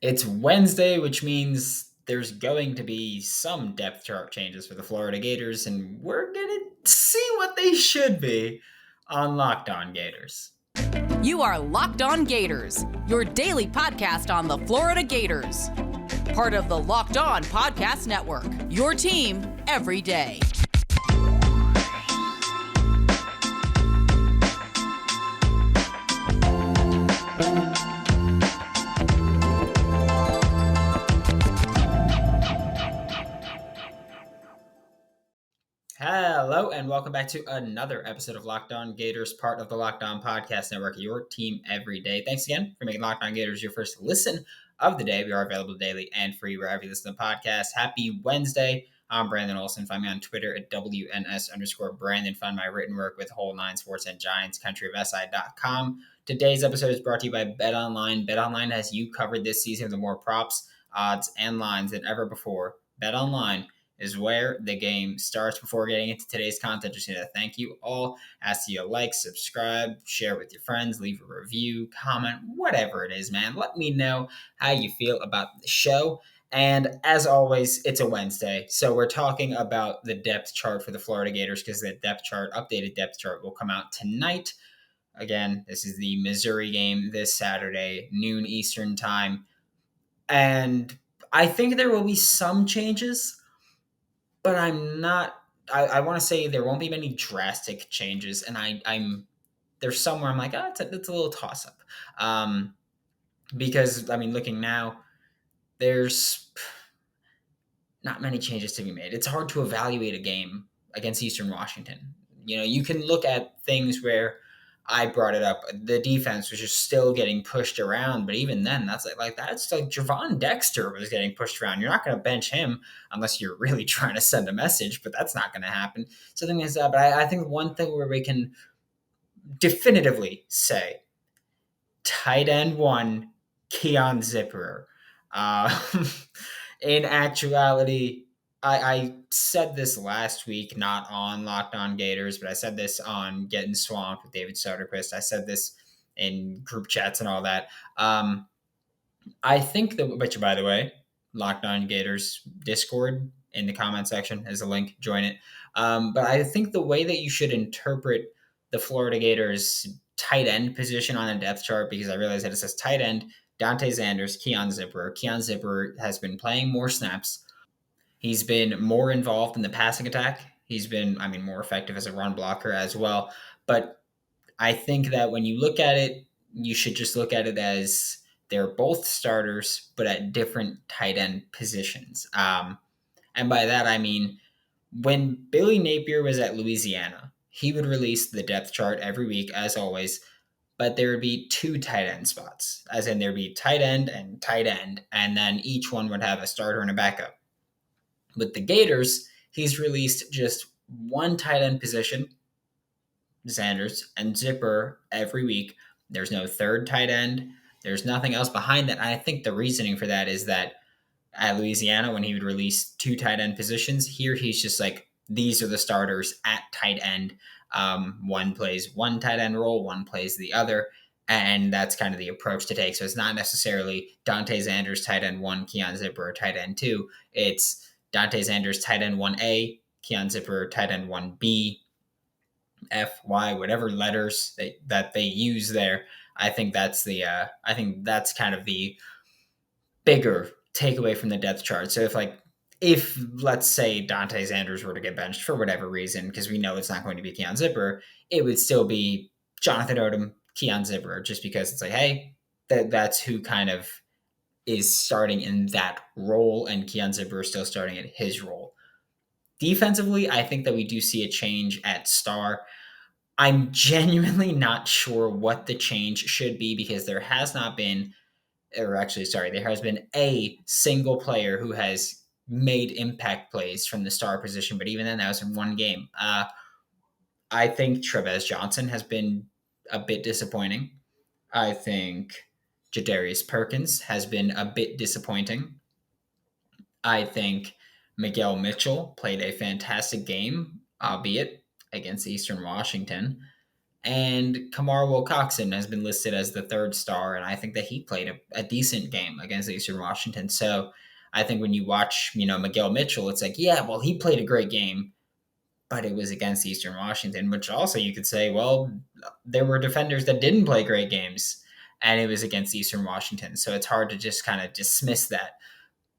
It's Wednesday, which means there's going to be some depth chart changes for the Florida Gators, and we're going to see what they should be on Locked On Gators. You are Locked On Gators, your daily podcast on the Florida Gators. Part of the Locked On Podcast Network, your team every day. Hello, and welcome back to another episode of Locked On Gators, part of the Locked On Podcast Network, your team every day. Thanks again for making Locked On Gators your first listen of the day. We are available daily and free wherever you listen to podcasts. Happy Wednesday. I'm Brandon Olson. Find me on Twitter at WNS_Brandon. Find my written work with Whole Nine Sports and Giants Country of SI.com. Today's episode is brought to you by BetOnline. BetOnline has you covered this season with more props, odds, and lines than ever before. BetOnline is where the game starts. Before getting into today's content, just need to thank you all. Ask you to like, subscribe, share with your friends, leave a review, comment, whatever it is, man. Let me know how you feel about the show. And as always, it's a Wednesday, so we're talking about the depth chart for the Florida Gators because the updated depth chart will come out tonight. Again, this is the Missouri game this Saturday, noon Eastern time. And I think there will be some changes, but I'm not. I want to say there won't be many drastic changes, and I'm there's somewhere I'm like, it's a little toss up, because I mean, looking now, there's not many changes to be made. It's hard to evaluate a game against Eastern Washington. You know, you can look at things where I brought it up. The defense was just still getting pushed around, but even then, that's like Javon Dexter was getting pushed around. You're not going to bench him unless you're really trying to send a message, but that's not going to happen. So thing is that, but I think one thing where we can definitively say, tight end one, Keon Zipperer. Uh, in actuality, I said this last week, not on Locked On Gators, but I said this on Getting Swamped with David Soderquist. I said this in group chats and all that. I think that, which by the way, Locked On Gators Discord in the comment section is a link. Join it. But I think the way that you should interpret the Florida Gators tight end position on the depth chart, because I realize that it says tight end, Dante Zanders, Keon Zipperer. Keon Zipperer has been playing more snaps. He's been more involved in the passing attack. He's been, more effective as a run blocker as well. But I think that when you look at it, you should just look at it as they're both starters, but at different tight end positions. And by that, I mean, when Billy Napier was at Louisiana, he would release the depth chart every week, as always, but there would be two tight end spots, as in there'd be tight end, and then each one would have a starter and a backup. With the Gators, he's released just one tight end position, Sanders, and Zipper every week. There's no third tight end. There's nothing else behind that. And I think the reasoning for that is that at Louisiana, when he would release two tight end positions, here he's just like, these are the starters at tight end. One plays one tight end role, one plays the other. And that's kind of the approach to take. So it's not necessarily Dante Zanders tight end one, Keon Zipper tight end two. It's Dante Zanders tight end 1A, Keon Zipper tight end 1B, F, Y, whatever letters that they use there. I think that's kind of the bigger takeaway from the depth chart. So if let's say Dante Zanders were to get benched for whatever reason, because we know it's not going to be Keon Zipper, it would still be Jonathan Odom, Keon Zipper, just because it's like, hey, that's who kind of is starting in that role, and Keon Zipper is still starting at his role. Defensively, I think that we do see a change at star. I'm genuinely not sure what the change should be, because there has been a single player who has made impact plays from the star position, but even then, that was in one game. I think Trevez Johnson has been a bit disappointing. I think Jadarius Perkins has been a bit disappointing. I think Miguel Mitchell played a fantastic game, albeit against Eastern Washington. And Kamar Wilcoxon has been listed as the third star, and I think that he played a decent game against Eastern Washington. So I think when you watch, Miguel Mitchell, it's like, yeah, well, he played a great game, but it was against Eastern Washington, which also you could say, well, there were defenders that didn't play great games, and it was against Eastern Washington. So it's hard to just kind of dismiss that.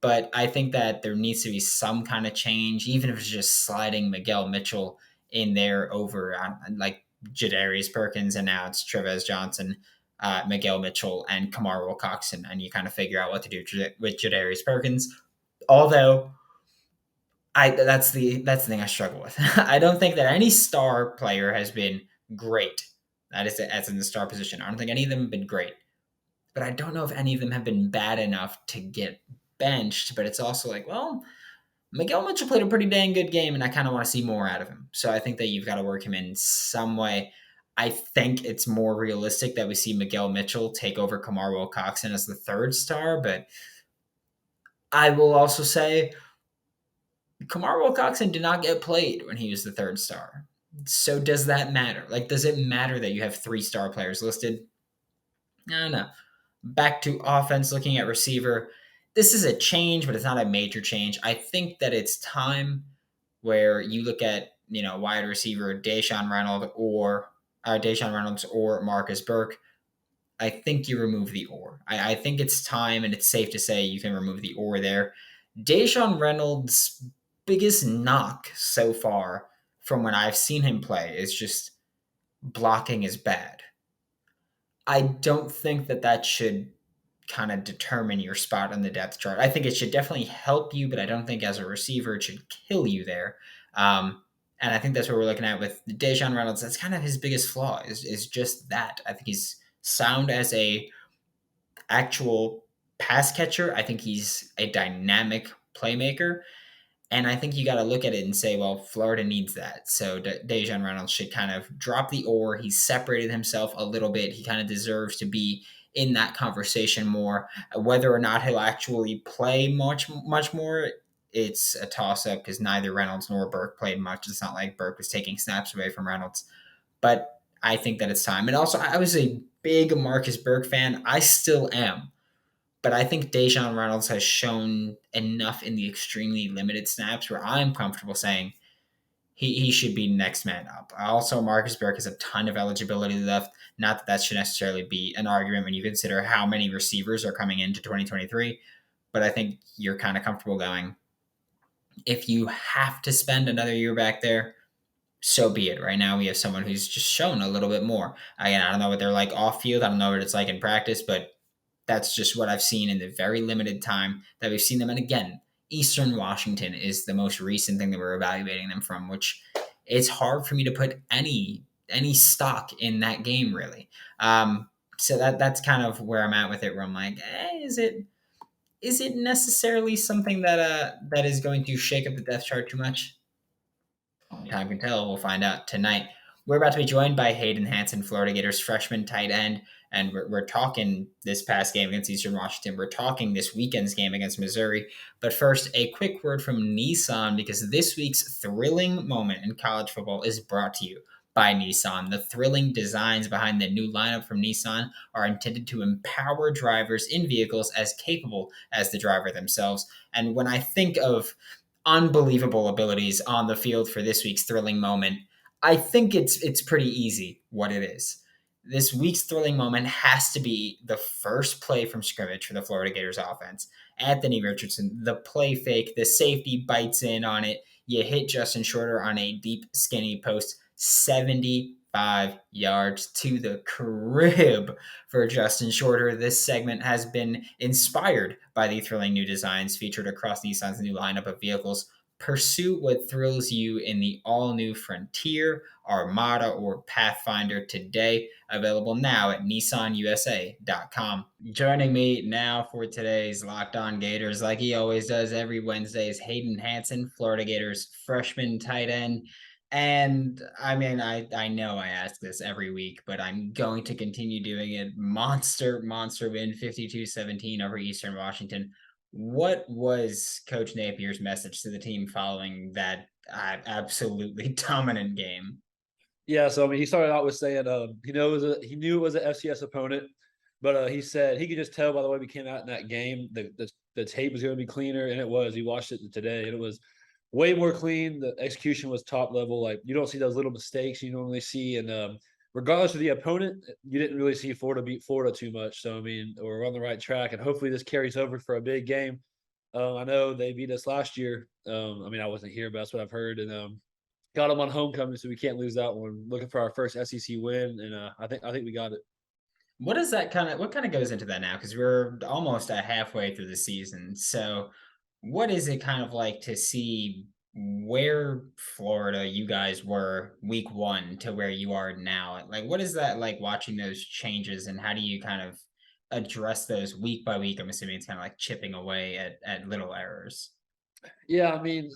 But I think that there needs to be some kind of change, even if it's just sliding Miguel Mitchell in there over like Jadarius Perkins, and now it's Trevez Johnson, Miguel Mitchell, and Kamar Wilcoxon, and you kind of figure out what to do with Jadarius Perkins. Although that's the thing I struggle with. I don't think that any star player has been great. That is as in the star position. I don't think any of them have been great, but I don't know if any of them have been bad enough to get benched. But it's also like, well, Miguel Mitchell played a pretty dang good game, and I kind of want to see more out of him. So I think that you've got to work him in some way. I think it's more realistic that we see Miguel Mitchell take over Kamar Wilcoxon as the third star, but I will also say Kamar Wilcoxon did not get played when he was the third star. So does that matter? Like, does it matter that you have 3 star players listed? I don't know. Back to offense, looking at receiver. This is a change, but it's not a major change. I think that it's time where you look at, wide receiver Deshaun Reynolds or Marcus Burke. I think you remove the or. I think it's time, and it's safe to say you can remove the or there. Deshaun Reynolds' biggest knock so far from when I've seen him play is just blocking is bad. I don't think that should kind of determine your spot on the depth chart. I think it should definitely help you, but I don't think as a receiver it should kill you there. And I think that's what we're looking at with Deshaun Reynolds. That's kind of his biggest flaw is just that. I think he's sound as a actual pass catcher. I think he's a dynamic playmaker. And I think you got to look at it and say, well, Florida needs that. So Dejan Reynolds should kind of drop the or. He's separated himself a little bit. He kind of deserves to be in that conversation more. Whether or not he'll actually play much more, it's a toss up because neither Reynolds nor Burke played much. It's not like Burke was taking snaps away from Reynolds. But I think that it's time. And also, I was a big Marcus Burke fan. I still am. But I think Dejan Reynolds has shown enough in the extremely limited snaps where I'm comfortable saying he should be next man up. Also, Marcus Burke has a ton of eligibility left. Not that should necessarily be an argument when you consider how many receivers are coming into 2023. But I think you're kind of comfortable going, if you have to spend another year back there, so be it. Right now, we have someone who's just shown a little bit more. Again, I don't know what they're like off field. I don't know what it's like in practice, but that's just what I've seen in the very limited time that we've seen them. And again, Eastern Washington is the most recent thing that we're evaluating them from, which it's hard for me to put any stock in that game really. So that's kind of where I'm at with it. Where I'm like, is it necessarily something that is going to shake up the depth chart too much? Only time can tell. We'll find out tonight. We're about to be joined by Hayden Hanson, Florida Gators freshman tight end. And we're talking this past game against Eastern Washington. We're talking this weekend's game against Missouri. But first, a quick word from Nissan, because this week's thrilling moment in college football is brought to you by Nissan. The thrilling designs behind the new lineup from Nissan are intended to empower drivers in vehicles as capable as the driver themselves. And when I think of unbelievable abilities on the field for this week's thrilling moment, I think it's pretty easy what it is. This week's thrilling moment has to be the first play from scrimmage for the Florida Gators offense. Anthony Richardson, the play fake, the safety bites in on it. You hit Justin Shorter on a deep, skinny post, 75 yards to the crib for Justin Shorter. This segment has been inspired by the thrilling new designs featured across Nissan's new lineup of vehicles. Pursue what thrills you in the all-new Frontier, Armada, or Pathfinder today. Available now at nissanusa.com. Joining me now for today's Locked On Gators, like he always does every Wednesday, is Hayden Hanson, Florida Gators freshman tight end. And I mean, I know I ask this every week, but I'm going to continue doing it. Monster win, 52-17 over Eastern Washington. What was Coach Napier's message to the team following that absolutely dominant game? Yeah, so I mean, he started out with saying he knew it was an FCS opponent, but he said he could just tell by the way we came out in that game the tape was going to be cleaner, and it was. He watched it today, and it was way more clean. The execution was top level. Like you don't see those little mistakes you normally see, and regardless of the opponent, you didn't really see Florida beat Florida too much. So I mean, we're on the right track, and hopefully this carries over for a big game. I know they beat us last year. I mean, I wasn't here, but that's what I've heard, and got them on homecoming, so we can't lose that one. Looking for our first SEC win, and I think we got it. What kind of goes into that now? Because we're almost at halfway through the season. So what is it kind of like to see where Florida you guys were week one to where you are now? Like, what is that like watching those changes, and how do you kind of address those week by week? I'm assuming it's kind of like chipping away at little errors. Yeah, I mean,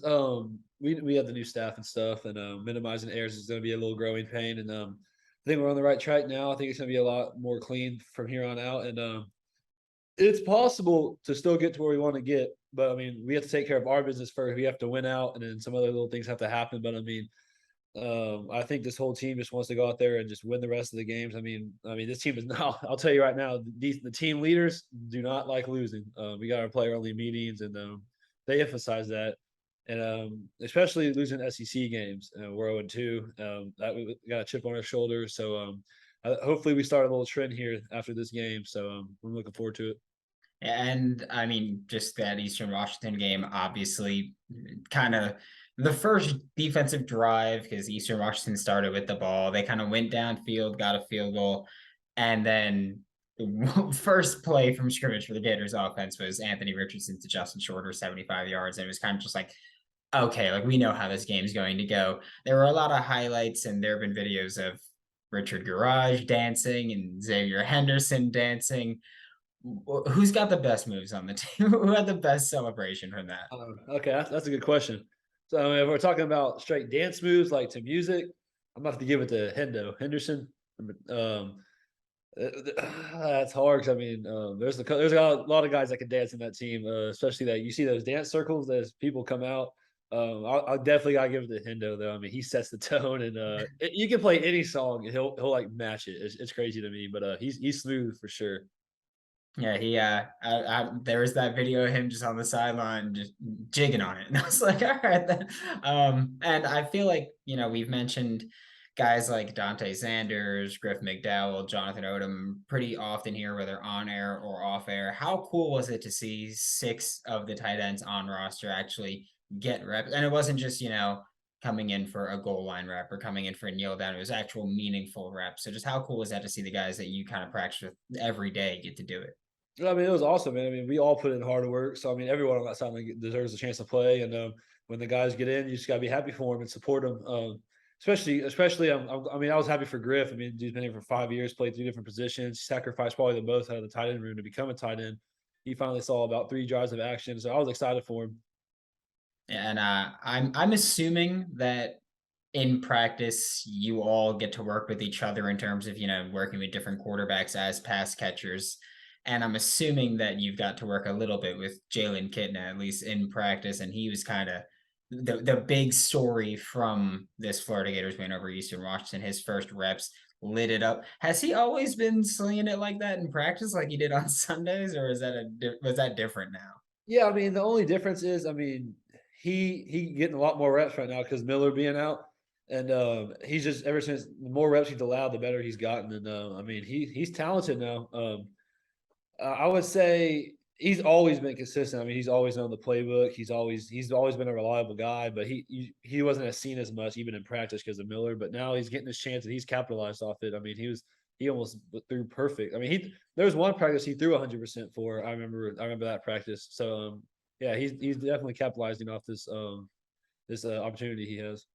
we have the new staff and stuff, and minimizing errors is going to be a little growing pain. And I think we're on the right track now. I think it's going to be a lot more clean from here on out, and it's possible to still get to where we want to get. But I mean, we have to take care of our business first. We have to win out, and then some other little things have to happen. But I mean, I think this whole team just wants to go out there and just win the rest of the games. I mean, this team is now. I'll tell you right now, the team leaders do not like losing. We got our player only meetings, and they emphasize that, and especially losing SEC games. We're 0-2. That we got a chip on our shoulder. So hopefully we start a little trend here after this game. So I'm looking forward to it. And I mean, just that Eastern Washington game, obviously, kind of the first defensive drive, because Eastern Washington started with the ball. They kind of went downfield, got a field goal, and then the first play from scrimmage for the Gators offense was Anthony Richardson to Justin Shorter, 75 yards. And it was kind of just like, okay, like we know how this game's going to go. There were a lot of highlights, and there have been videos of Richard Garage dancing and Xavier Henderson dancing. Who's got the best moves on the team? Who had the best celebration from that? Okay, that's a good question. So I mean, if we're talking about straight dance moves like to music, I'm about to give it to Henderson. Um, that's hard because I mean, there's a lot of guys that can dance in that team, especially that you see those dance circles as people come out. I'll definitely gotta give it to Hendo though. I mean, he sets the tone, and you can play any song and he'll like match it. It's crazy to me, but he's smooth for sure. Yeah, there was that video of him just on the sideline, just jigging on it, and I was like, all right, then. And I feel like we've mentioned guys like Dante Sanders, Griff McDowell, Jonathan Odom pretty often here, whether on air or off air. How cool was it to see 6 of the tight ends on roster actually get reps? And it wasn't just coming in for a goal line rep or coming in for a kneel down. It was actual meaningful reps. So just how cool was that to see the guys that you kind of practice with every day get to do it? I mean, it was awesome, man. I mean, we all put in hard work, so I mean, everyone on that side deserves a chance to play. And when the guys get in, you just gotta be happy for them and support them. Especially, I mean, I was happy for Griff. I mean, he's been here for 5 years, played 3 different positions, sacrificed probably the most out of the tight end room to become a tight end. He finally saw about 3 drives of action, so I was excited for him. And I'm assuming that in practice you all get to work with each other in terms of working with different quarterbacks as pass catchers. And I'm assuming that you've got to work a little bit with Jalen Kitna, at least in practice. And he was kind of the big story from this Florida Gators win over Eastern Washington. His first reps lit it up. Has he always been slinging it like that in practice, like he did on Sundays, or was that different now? Yeah, I mean, the only difference is, I mean, he getting a lot more reps right now because Miller being out, and he's just ever since the more reps he's allowed, the better he's gotten. And I mean, he's talented now. I would say he's always been consistent. I mean, he's always known the playbook. He's always been a reliable guy, but he wasn't as seen as much even in practice because of Miller. But now he's getting his chance and he's capitalized off it. I mean, he almost threw perfect. I mean, there was one practice he threw 100% for. I remember that practice. So yeah, he's definitely capitalizing off this opportunity he has.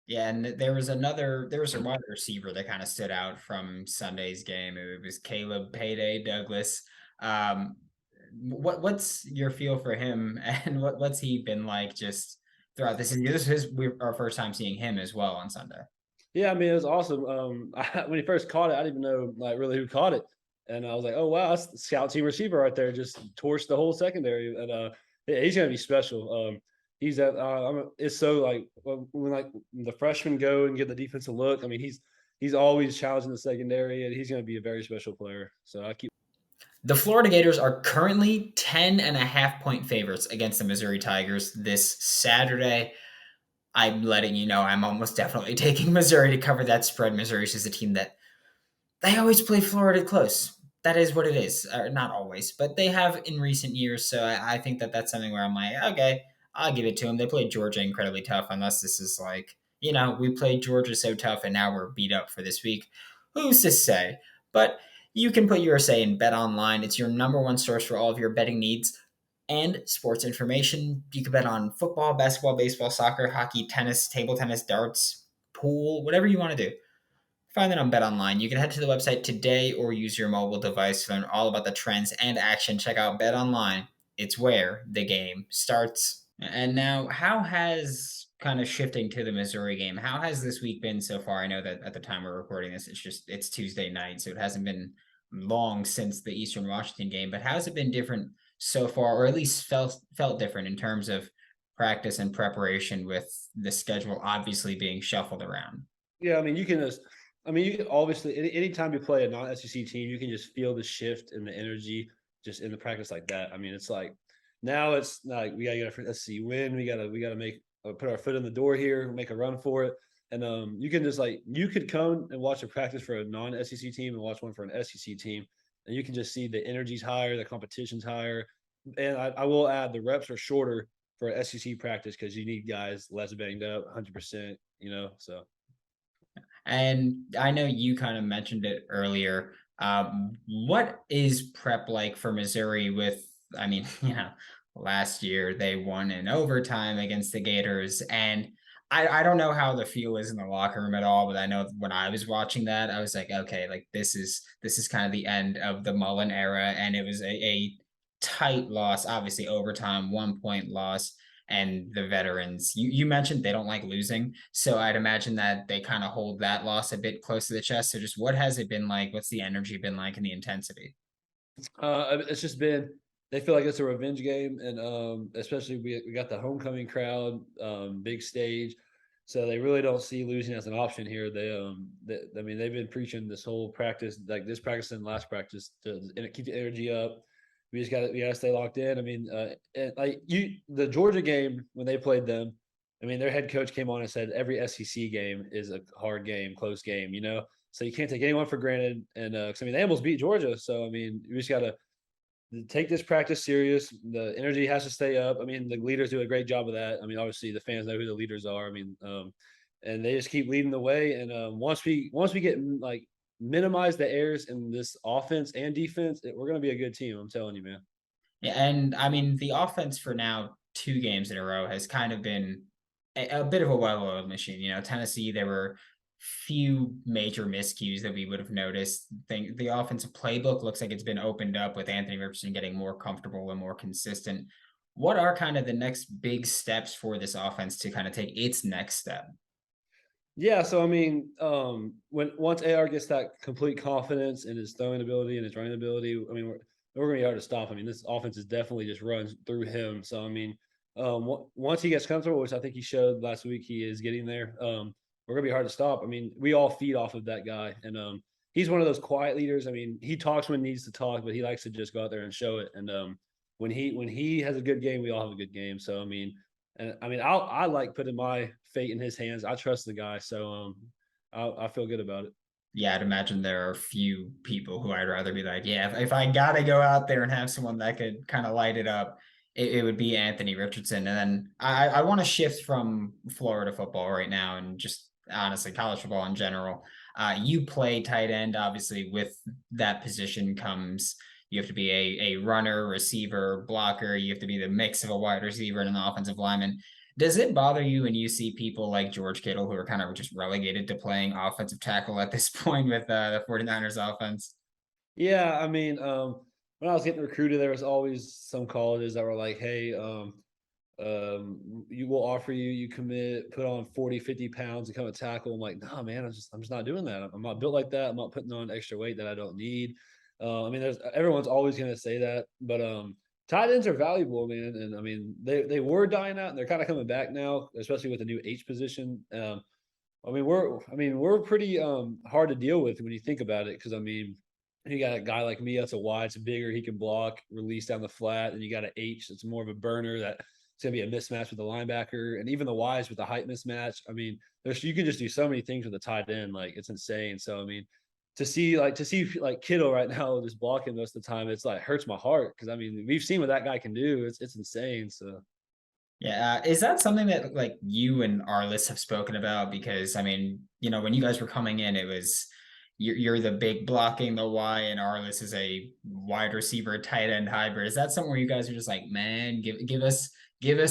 Yeah, and there was a wide receiver that kind of stood out from Sunday's game. It was Caleb Payday Douglas. What's your feel for him, and what's he been like just throughout this season? This is our first time seeing him as well on Sunday. Yeah, I mean, it was awesome. When he first caught it, I didn't even know like really who caught it, and I was like, "Oh wow, that's the scout team receiver right there!" Just torched the whole secondary, and he's gonna be special. He's at it's so like when like the freshmen go and get the defensive look. I mean, he's always challenging the secondary, and he's going to be a very special player. So I keep. The Florida Gators are currently 10.5 point favorites against the Missouri Tigers this Saturday. I'm letting you know I'm almost definitely taking Missouri to cover that spread. Missouri's just a team that they always play Florida close. That is what it is. Not always, but they have in recent years. So I think that that's something where I'm like, okay, I'll give it to them. They played Georgia incredibly tough, unless this is like, we played Georgia so tough and now we're beat up for this week. Who's to say? But you can put your say in BetOnline. It's your number one source for all of your betting needs and sports information. You can bet on football, basketball, baseball, soccer, hockey, tennis, table tennis, darts, pool, whatever you want to do. Find it on BetOnline. You can head to the website today or use your mobile device to learn all about the trends and action. Check out BetOnline. It's where the game starts. And now, how has kind of shifting to the Missouri game, how has this week been so far? I know that at the time we're recording this, it's Tuesday night, so it hasn't been long since the Eastern Washington game, but how has it been different so far, or at least felt different in terms of practice and preparation with the schedule obviously being shuffled around? Yeah, I mean, you can obviously anytime you play a non-SEC team, you can just feel the shift in the energy just in the practice like that. I mean, it's like now it's like we gotta get our SEC win. We gotta make put our foot in the door here, make a run for it. And you can just like you could come and watch a practice for a non-SEC team and watch one for an SEC team, and you can just see the energy's higher, the competition's higher. And I will add the reps are shorter for an SEC practice because you need guys less banged up, 100%. So. And I know you kind of mentioned it earlier. What is prep like for Missouri with, I mean, last year they won in overtime against the Gators. And I don't know how the feel is in the locker room at all, but I know when I was watching that, I was like, okay, like this is kind of the end of the Mullen era. And it was a tight loss, obviously overtime, 1 point loss, and the veterans. You mentioned they don't like losing, so I'd imagine that they kind of hold that loss a bit close to the chest. So just what has it been like? What's the energy been like and the intensity? It's just been they feel like it's a revenge game, and especially we got the homecoming crowd, big stage, so they really don't see losing as an option here. I mean, they've been preaching this whole practice, like this practice and last practice, to keep the energy up. We gotta stay locked in. I mean, and the Georgia game when they played them, I mean, their head coach came on and said every SEC game is a hard game, close game, so you can't take anyone for granted. And I mean, they almost beat Georgia. So I mean, we just gotta take this practice serious. The energy has to stay up. I mean, the leaders do a great job of that. I mean, obviously the fans know who the leaders are. I mean, and they just keep leading the way. And once we get like minimize the errors in this offense and defense, we're gonna be a good team. I'm telling you, man. Yeah, and I mean the offense for now 2 games in a row has kind of been a bit of a well-oiled machine. Tennessee, there were few major miscues that we would have noticed. The offensive playbook looks like it's been opened up with Anthony Richardson getting more comfortable and more consistent. What are kind of the next big steps for this offense to kind of take its next step? Yeah, so I mean, when once AR gets that complete confidence in his throwing ability and his running ability, I mean, we're gonna be hard to stop. I mean, this offense is definitely just runs through him. So I mean, once he gets comfortable, which I think he showed last week, he is getting there. We're gonna be hard to stop. I mean, we all feed off of that guy, and he's one of those quiet leaders. I mean, he talks when he needs to talk, but he likes to just go out there and show it. And when he has a good game, we all have a good game. So I mean, and I mean, I like putting my fate in his hands. I trust the guy, so I feel good about it. Yeah, I'd imagine there are a few people who I'd rather be like, yeah, if I gotta go out there and have someone that could kind of light it up, it would be Anthony Richardson. And then I want to shift from Florida football right now and just honestly college football in general. You play tight end, obviously, with that position comes you have to be a runner, receiver, blocker. You have to be the mix of a wide receiver and an offensive lineman. Does it bother you when you see people like George Kittle who are kind of just relegated to playing offensive tackle at this point with the 49ers offense? Yeah, I mean, when I was getting recruited, there was always some colleges that were like, "Hey, you will offer you commit, put on 40, 50 pounds and come a tackle." I'm like, "Nah, man, I'm just not doing that. I'm not built like that. I'm not putting on extra weight that I don't need." I mean, there's everyone's always going to say that, but Tight ends are valuable, man, and I mean they were dying out, and they're kind of coming back now, especially with the new H position. We're pretty hard to deal with when you think about it, because I mean, you got a guy like me that's a wide, it's bigger, he can block, release down the flat, and you got an H that's more of a burner that it's gonna be a mismatch with the linebacker, and even the Y's with the height mismatch. I mean, there's you can just do so many things with a tight end, like it's insane. So I mean, to see like Kittle right now just blocking most of the time, it's like hurts my heart, because I mean we've seen what that guy can do. It's insane. So Yeah, is that something that like you and Arliss have spoken about? Because I mean, when you guys were coming in, it was you're the big blocking the Y, and Arliss is a wide receiver tight end hybrid. Is that something where you guys are just like, man, give us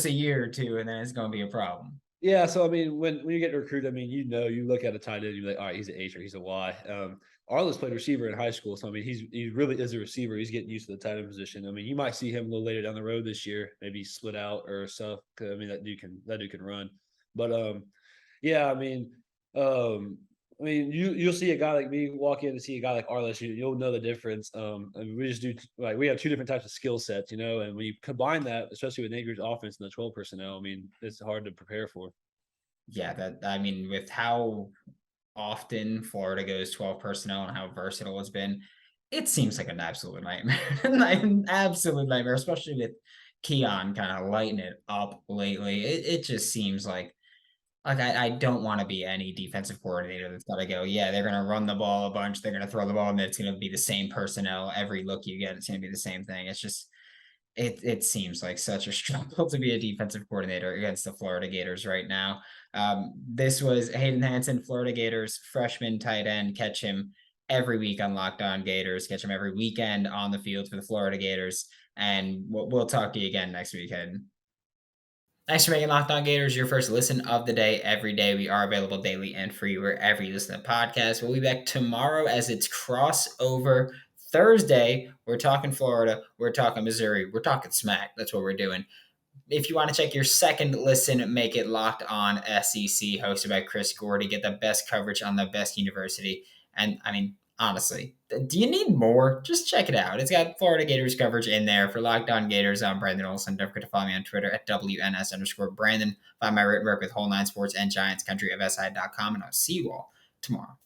a year or two, and then it's going to be a problem? yeah, so I mean, when you get recruited, I mean, you look at a tight end, you're like, all right, he's an H or he's a Y. Arliss played receiver in high school, so I mean, he really is a receiver. He's getting used to the tight end position. I mean, you might see him a little later down the road this year, maybe split out or stuff. Because I mean, that dude can run. But yeah, um, you'll see a guy like me walk in and see a guy like Arliss, you'll know the difference. I mean, we just do like we have two different types of skill sets, and when you combine that, especially with Nager's offense and the 12 personnel, I mean, it's hard to prepare for. Yeah, that I mean, with how often Florida goes 12 personnel and how versatile it's been, it seems like an absolute nightmare. An absolute nightmare, especially with Keon kind of lighting it up lately. It just seems like I don't want to be any defensive coordinator that's got to go, yeah, they're going to run the ball a bunch. They're going to throw the ball, and it's going to be the same personnel. Every look you get, it's going to be the same thing. It's just, it seems like such a struggle to be a defensive coordinator against the Florida Gators right now. This was Hayden Hanson, Florida Gators freshman tight end. Catch him every week on Locked On Gators. Catch him every weekend on the field for the Florida Gators. And we'll talk to you again next week, Hayden. Thanks for making Locked On Gators your first listen of the day every day. We are available daily and free wherever you listen to podcasts. We'll be back tomorrow as it's crossover Thursday. We're talking Florida. We're talking Missouri. We're talking smack. That's what we're doing. If you want to check your second listen, make it Locked On SEC, hosted by Chris Gordy. Get the best coverage on the best university. And I mean, honestly, do you need more? Just check it out. It's got Florida Gators coverage in there. For Locked On Gators, I'm Brandon Olson. Don't forget to follow me on Twitter at WNS_Brandon. Find my written work with Whole Nine Sports and GiantsCountryofSI.com. And I'll see you all tomorrow.